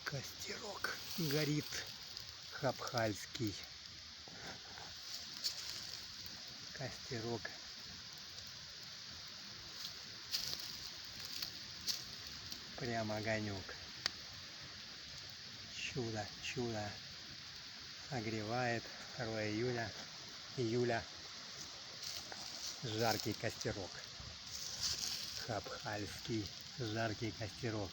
Костерок горит хабхальский. Костерок. Прям огонек. Чудо, чудо. Согревает 2 июля. Жаркий костерок. Хабхальский жаркий костерок.